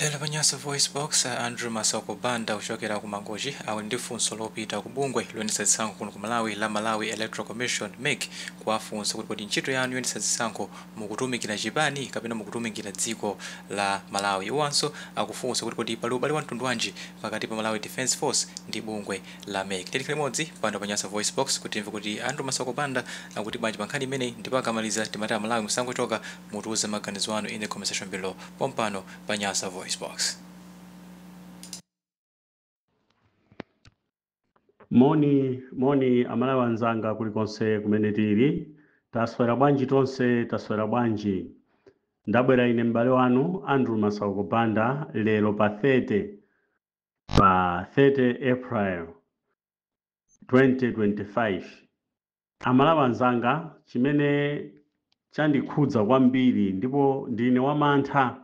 Lelo Panyasa Voice Box Andrew Masoko Banda kuchokera ku Mangochi awe ndi funso lopita ku bungwe loyendetsa zisankho kuno ku Malawi la Malawi Electoral Commission MEC kuwafunsa kuti kodi ntchito yanu yoyendetsa zisankho mukutumikira chipani kapena mukutumikira dziko la Malawi. Iwanso akufunsa kuti kodi pali ubale wa mtundu wanji pakati pa Malawi Defence Force ndi bungwe la MEC. Tikhale limodzi pano Panyasa Voice Box kuti timve kuti Andrew Masoko Banda akuti bwanji pa nkhani imene ndipo akamaliza timati Malawi msango choka mutuuze maganizo anu in the comment section below. Pompano Panyasa Voice Box. Moni amalawi anzanga kulikonse kumene tili. Taswera bwanji tonse, taswera bwanji. Ndabwera ine m'bale wanu Andrew Masoko Banda lero pa 30 April 2025. Amalawi anzanga chimene chandikhudza kwambiri ndipo ndine wamantha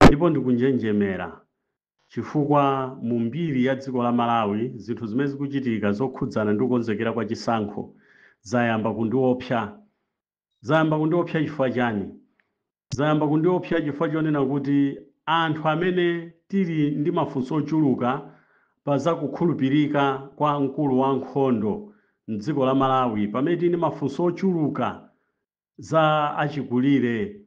ndipo ndikunjenjemera chifukwa mu mbiri ya dziko la Malawi zinthu zimene zikuchitika zokhudzana ndi kukonzekera kwa chisankho zayamba kundiopsa. Zayamba kundiopsa chifukwa chani? Zayamba kundiopsa chifukwa chonena kuti anthu amene tili ndi mafunso ochuluka pa zakukhulupirika kwa mkulu wa nkhondo m'dziko la Malawi, pamene tili ndi mafunso ochuluka za achikulire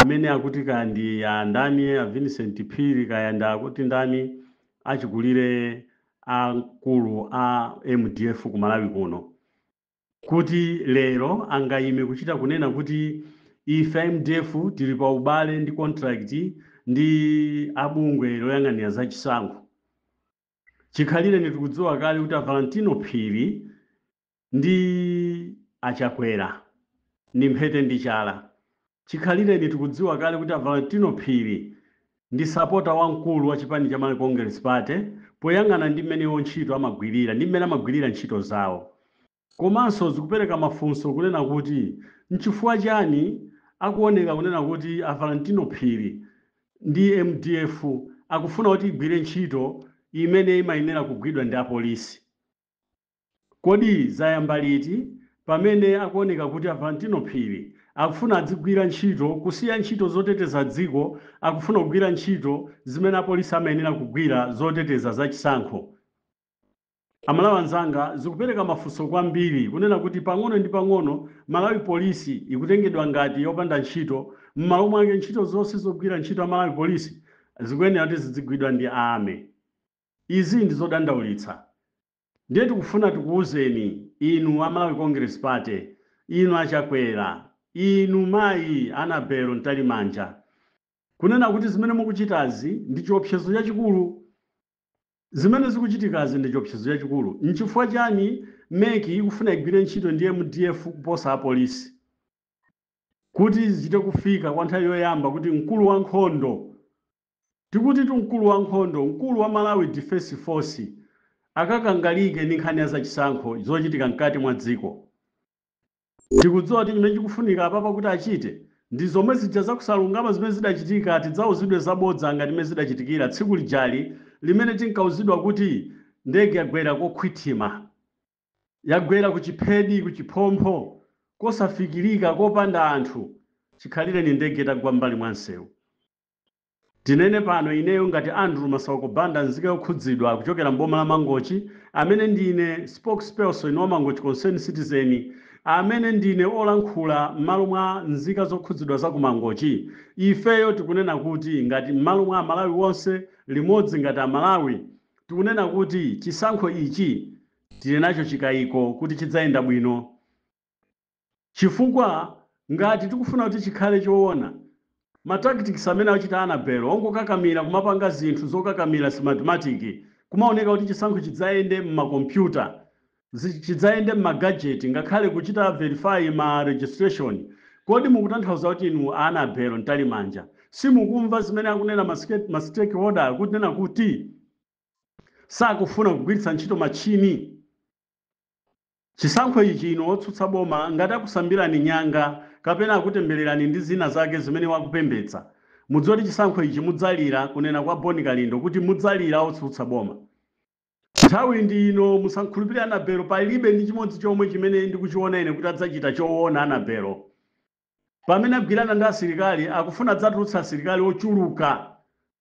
amene akuti kandi ya ndani a Vincent Phiri kayanda akuti ndani achikulire akulu a MDF ku Malawi kuno, kuti lero angayime kuchita kunena kuti ife MDF tili pa ubale ndi contract ndi abungwe loyang'anira za chisankho. Chikhalire ndikudziwa kale kuti Valentino Phiri ndi achakwera ndi mphete ndi chala. Chikhalire ndikudziwa kale kuti Valentino Phiri ndi supporter wamkulu wa chipani cha Malawi Congress Party poyang'ana ndi mmene ntchito amagwirira ndi mmene amagwirira ntchito zawo. Komanso zikupereka mafunso kunena kuti nchifukwa chani akuoneka kunena kuti Valentino Phiri ndi MDF akufuna kuti igwire ntchito imene imayenera kugwidwa ndi apolisi. Kodi zayamba liti pamene akuoneka kuti Valentino Phiri akufuna adzigwira ntchito kusiya ntchito zoteteza dziko, akufuna kugwira ntchito zimene apolisi amayenera kugwira zoteteza za chisankho? Amalawi anzanga zikupereka mafunso kwambiri kunena kuti pang'ono ndi pang'ono Malawi polisi ikutengedwa ngati yopanda ntchito, m'malo mwake ntchito zonse zogwira ntchito Malawi polisi zikuyenera kuti zizigwidwa ndi ame. Izi ndi zodandaulitsa. Ndiye tikufuna tikuwuzeni inu a Malawi Congress Party, inu achakwera, inu mayi Anabelo Ntalimanja, kunena kuti zimene mukuchitazi ndi chiopsezo chachikulu. Zimene zikuchitikazi ndi chiopsezo chachikulu. Nchifukwa chani MEC ikufuna igwire ntchito ndi MDF kuposa apolisi? Kuti zichite kufika kwa nthawi yoyamba kuti mkulu wa nkhondo, tikuti mkulu wa nkhondo, mkulu wa Malawi Defence Force akakangalike ndi nkhani za chisankho zochitika mkati mwa dziko. Tikudziwa kuti chimene chikufunika apapa kuti achite ndi zomwe zija zakusalungama zimene zidachitika tidzauzidwe zabodza ngati zimene zidachitikira tsiku lijali limene tinkauzidwa kuti ndege yagwera kokhwitima, yagwera ku chiphedi ku chiphompho kosafikirika kopanda anthu. Chikhalire ni ndege itagwa mbali mwa msewu. Tinene pano ineyo ngati Andrew Masoko Banda nzika yokhudzidwa kuchokera mboma la Mangochi, amene ndine spokesperson wa Mangochi Concerned Citizen, amene ndine olankhula m'malo mwa nzika zokhudzidwa za ku Mangochi. Ifeyo tikunena kuti ngati m'malo mwa Malawi wonse limodzi ngati Malawi tikunena kuti chisankho ichi tili nacho chikayiko kuti chidzayenda bwino. Chifukwa ngati tikufuna kuti chikhale choona, matactics amene achita Anabelo ongokakamira kumapanga zinthu zokakamira mathematics, kumaoneka kuti chisankho chidzayende m'makompyuta, chidzayende m'magadget, ngakhale kuchita verify ma registration. Kodi mukutanthauza kuti inu Anabelo Ntalimanja simukumva zimene akunena ma stakeholder akunena kuti sakufuna kugwiritsa ntchito machini? Chisankho ichi ino otsutsa boma ngati akusambirani nyanga kapena akutembererani ndi zina zake zimene wakupembedza, mudziwe kuti chisankho ichi mudzalira kunena kwa Boni Kalindo kuti mudzalira otsutsa boma. Nthawi ndi ino musankhulupirire Anabelo, palibe ndi chimodzi chomwe chimene ndikuchiona ine kuti adzachita choona Anabelo. Pamene agwirana ndi asilikali akufuna adzatulutsa asilikali ochuluka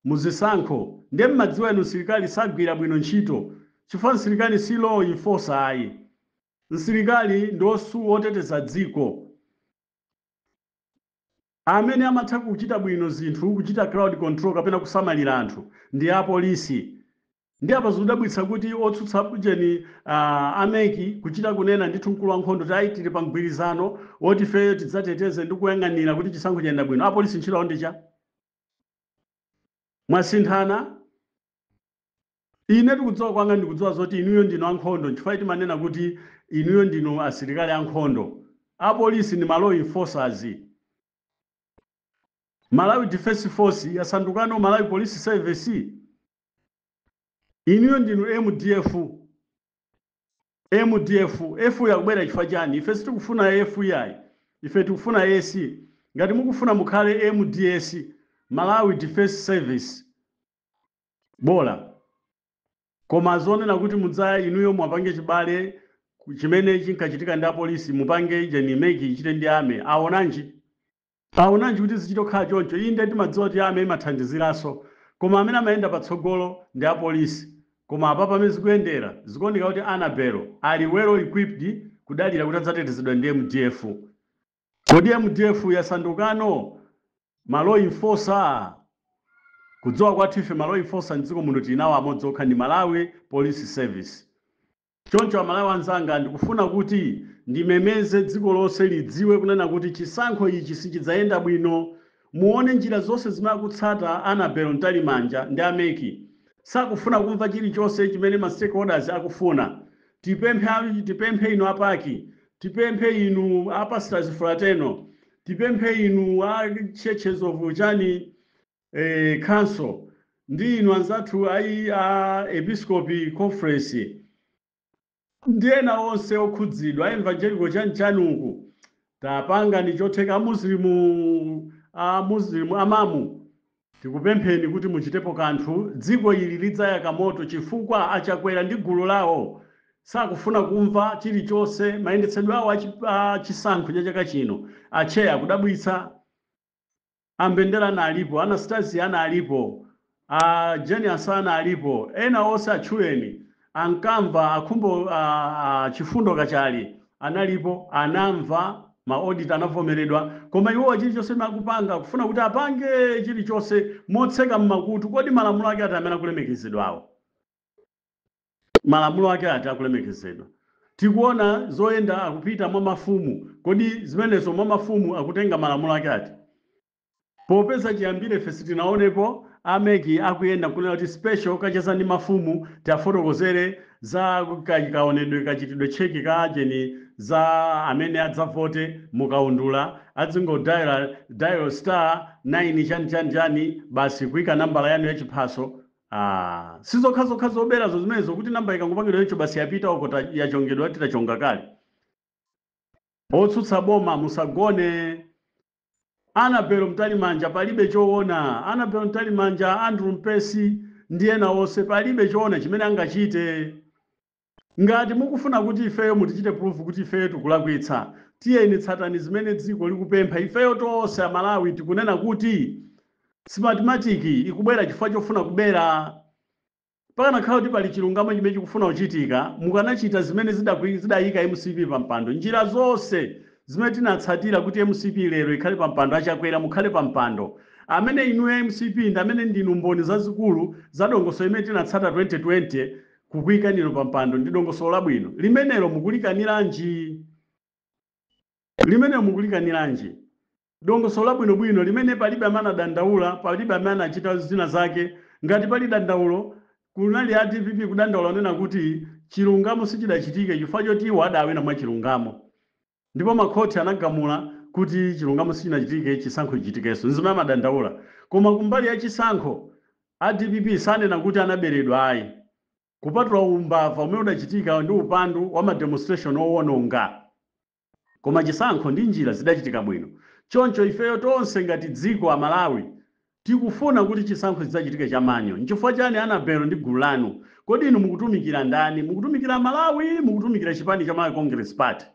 muzisankho ndiye mmadziwa inu msilikali sagwira bwino ntchito chifukwa msilikali si law enforcer ayi. Msilikali ndi oteteza dziko. Amene amatha kuchita bwino zinthu kuchita crowd control kapena kusamalira anthu ndi apolisi. Ndi apa zikudabwitsa kuti otsutsa bujeni ameki kuchita kunena ndithu mkulu wa nkhondo tayi tili pa mgwirizano woti feyo tidzateteze ndi kuyang'anira kuti chisankho chiyenda bwino. Apolisi ntchito yawo ndi cha? Mwasinthana. Ine tikudziwa kwanga ndikudziwa zoti inuyo ndinu ankhondo chifukwa timanena kuti inuyo ndinu asilikali ankhondo. Apolisi ni law enforcers. Malawi Defense Force yasandukano Malawi Police Service. Inuyo ndinu MDF. F yakubwera chifukwa chani? Ife sitikufuna F yayi. Ife tikufuna AC. Ngati mukufuna mukhale MDS, Malawi Defense Service. Bola. Koma zonena kuti mudzaya inuyo mwapange chibale chimene chinkachitika ndi apolisi mupange jeni meki ichite ndi ame. Aonanji kuti zichitokhala choncho. Inde timadziwa kuti ame imathandiziranso. Koma amene amayenda patsogolo ndi apolisi. Koma apa pamene zikuyendera zikuoneka kuti Annabelle ali well equipped kudalira kuti adzatetezedwa ndi MDF. Kodi MDF yasandukano law enforcer. Kudziwa kwathu ife law enforcer mdziko muno tinawo amodzi okha ndi Malawi Police Service. Choncho Amalawi anzanga ndikufuna kuti ndimemeze dziko lonse lidziwe kunena kuti chisankho ichi sichidzayenda bwino. Muone njira zonse zimene kutsata Annabelle Mtalimanja ndi ameki. Sakufuna kumva chilichonse chimene ma stakeholders akufuna. Tipemphe inu apaki, tipemphe inu apastors fraternal, tipemphe inu a churches of chani council, ndi inu anzathu ayi episcopi conference, ndi ena onse okhudzidwa evangelical chanuku. Tapanga ndi chotheka muslimu amamu. Tikupempheni kuti muchitepo kanthu. Dziko ili lidzayaka moto chifukwa achakwera ndi gulu lawo. Sakufuna kumva chilichonse mayendetsedwe awo chisankho cha chaka chino. Acheya kudabwitsa. Ambendera na alipo, Anastasia ana alipo, Genius ana alipo, ena onse atchuleni. Ankamva akhumbo chifundo kachali analipo, anamva maodita anavomeredwa. Koma iwo chilichonse makupanga kufuna kuti apange chilichonse motseka mmakutu. Kodi malamulo ake ati amene akulemekezedwawo? Malamulo ake ati akulemekezedwa. Tikuona zoyenda akupita mwa mafumu. Kodi zimenezo mwa mafumu akutenga malamulo ake ati? Popeza chiyambire fesi tinaonepo ameki akuyenda kunena kuti special kacheza ndi mafumu tiafotokozere za kaonedwe kachitidwe cheki kajeni za amene adzavote mukaundula adzingo dial star 9 chani basi kuika nambala yanu ya chiphaso. Sizokhazo zoberazo zimenezo kuti namba ikangopangidwa icho basi yapita uko yachongedwa titachonga kale. Otsutsa boma musagone. Annabelle Mtalimanja palibe choona. Annabelle Mtalimanja, Andrew Mpesi ndi ena onse palibe choona chimene angachite. Ngati mukufuna kuti ifeyo mutichite proof kuti ifeyo tikulakwitsa, tiyeni tsatani zimene dziko likupempha. Ifeyo tonse Amalawi tikunena kuti simatematiki ikubwera chifukwa chofuna kubera. Pakana khala kuti pali chilungamo chimene chikufuna kuchitika, mukanachita zimene zidayika MCP pa mpando. Njira zonse zimene tinatsatira kuti MCP lero ikhale pa mpando achakwera mukhale pa mpando. Amene inu MCP ndi amene ndinu mboni zazikulu za dongoso imene tinatsata 2020 kukuika nino pa mpando ndi dongoso labwino. Limenelo mukulikaniranji? Dongoso labwino bwino limene palibe amana dandaula, palibe amana achita zina zake. Ngati pali dandaulo kunali a DPP kudandaula nena kuti chilungamo sichidachitike chifukwa choti iwo adawina mwa chilungamo. Ndipo makhoti anagamula kuti chilungamo sichinachitike chisankho chichitikenso. Nzimene amadandaula. Koma kumbali ya chisankho a DPP sanena kuti anaberedwa ayi. Kupatula umbava umene udachitika ndi upandu wa mademonstration owononga. Koma chisankho ndi njira zidachitika bwino. Choncho ifeyo tonse ngati dziko Amalawi tikufuna kuti chisankho chidzachitike chamanyo. Nchifukwa chani Annabelle ndi gulu lanu? Kodi inu mukutumikira ndani? Mukutumikira Malawi, mukutumikira chipani cha Malawi Congress Party?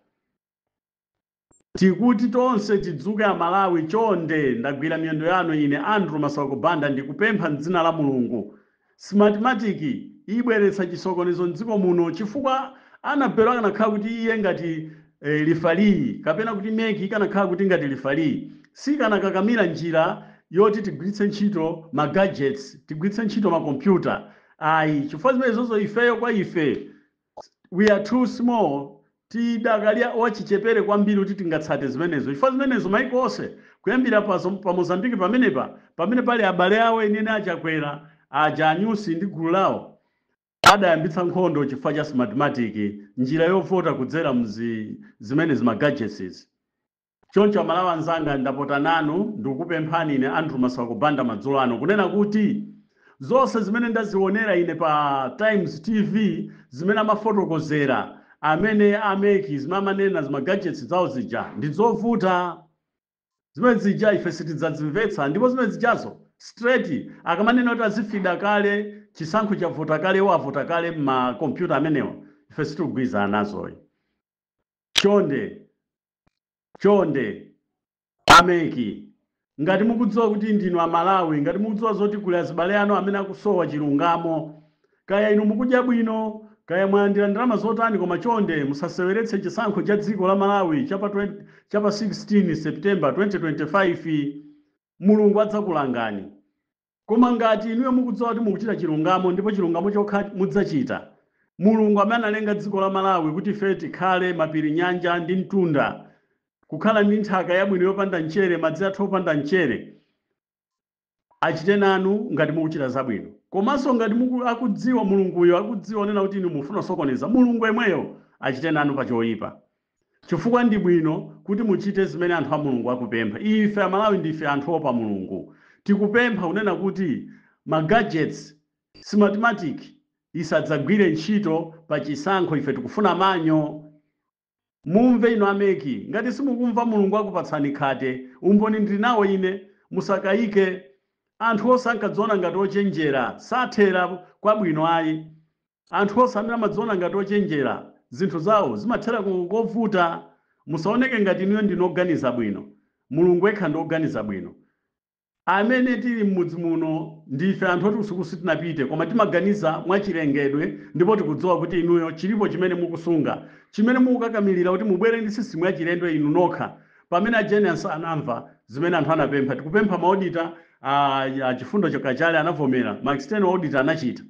tikuti tonse tidzuke Amalawi chonde. Ndagwira miyendo yanu ine Andrew Masauko Banda ndikupempha m'dzina la Mulungu. Smartmatic ibweretsa chisokonezo m'dziko muno chifukwa Anabelo akanakhala kuti iye ngati lifali kapena kuti meki ikanakhala kuti ngati lifali sikanakakamira njira yoti tigwiritse ntchito ma gadgets, tigwiritse ntchito ma computer. Ayi, chifukwa zimenezozo ifeyo kwa ife we are too small, tidakalia wachichepere kwambiri kuti tingatsate zimenezo. Chifukwa zimenezo maiko onse kuyambira pa Mozambique pamene pali abale awo enieni achakwera aja anyusi ndi gulu lawo adayambitsa nkhondo chifukwa cha Smartmatic, njira yovota kudzera zimenezi ma gadgets. Choncho Amalawi anzanga ndapota nanu ndikupemphani ine Andrew Masauko Banda madzulo ano kunena kuti zonse zimene ndazionera ine pa Times TV zimene amafotokozera amene ameki zimamanena zima gadgets zawo zija ndizovuta. Zimene zija ife sitidzazimvetsa, ndipo zimene zijazo straight akamanena kuti azifida kale chisankho chavota kale wavota kale ma computer amenewa ife sitigwirizana nazoyi. Chonde ameki, ngati mukudziwa kuti ndinu Amalawi, ngati mukudziwa zoti kuli azibale anu amene akusowa chilungamo, kaya inu mukudya bwino kaya mwalandira ndalama zotani, koma chonde musaseweretse chisankho cha dziko la Malawi chapa 16 September 2025. Mulungu adzakulangani. Koma ngati inuyo mukudziwa kuti mukuchita chilungamo ndipo chilungamo chokha mudzachita, Mulungu amene analenga dziko la Malawi kuti ife tikhale mapiri, nyanja ndi mtunda, kukhala ndi nthaka yabwino yopanda mchere, madzi athu opanda mchere, achite nanu ngati mukuchita zabwino. Komanso ngati akudziwa Mulunguyo akudziwa nena kuti inu mufuna sokoneza, Mulungu yemweyo achite nanu pa choyipa. Chifukwa ndi bwino kuti muchite zimene anthu a Mulungu akupempha. Ife Amalawi ndife anthu opa Mulungu. Tikupempha unena kuti ma gadgets Smartmatic isadzagwire ntchito pa chisankho. Ife tikufuna manyo. Mumve ino ameki, ngati simukumva Mulungu akupatsani khate, umboni ndili nawo ine, musakayike. Anthu onse ankadziona ngati ochenjera sathera kwabwino ayi. Anthu onse amene amadziona ngati ochenjera zinthu zawo zimathera kovuta. Musaoneke ngati inuyo ndinoganiza bwino, Mulungu yekha ndioganiza bwino. Amene tili m'mudzi muno ndife anthu oti usiku sitinapite, koma timaganiza mwachilengedwe, ndipo tikudziwa kuti inuyo chilipo chimene mukusunga, chimene mukukakamilira kuti mubwere ndi sisimu ya chilendo inu nokha. Pamene ajenesi anamva zimene anthu anapempha, tikupempha maodita chifundo chakachale anavomera, ma external auditor anachita.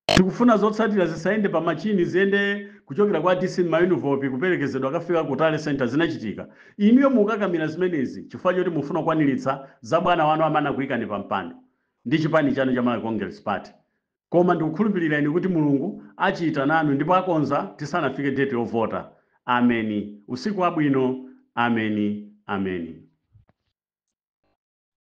Tikufuna zotsatira zisayende pa machini, ziyende kuchokera kwa DC Mayunivopi kuperekezedwa akafika ku Tale Center zinachitika. Inuyo mukakamira zimenezi chifukwa choti mufuna kwaniritsa za bwana wanu amana kuyikani pa mpando ndi chipani chanu cha Malawi Congress Party. Koma ndikukhulupirira ine kuti Mulungu achita nanu ndipo akonza tisanafike date yovota. Ameni. Usiku wabwino. Ameni. Ameni.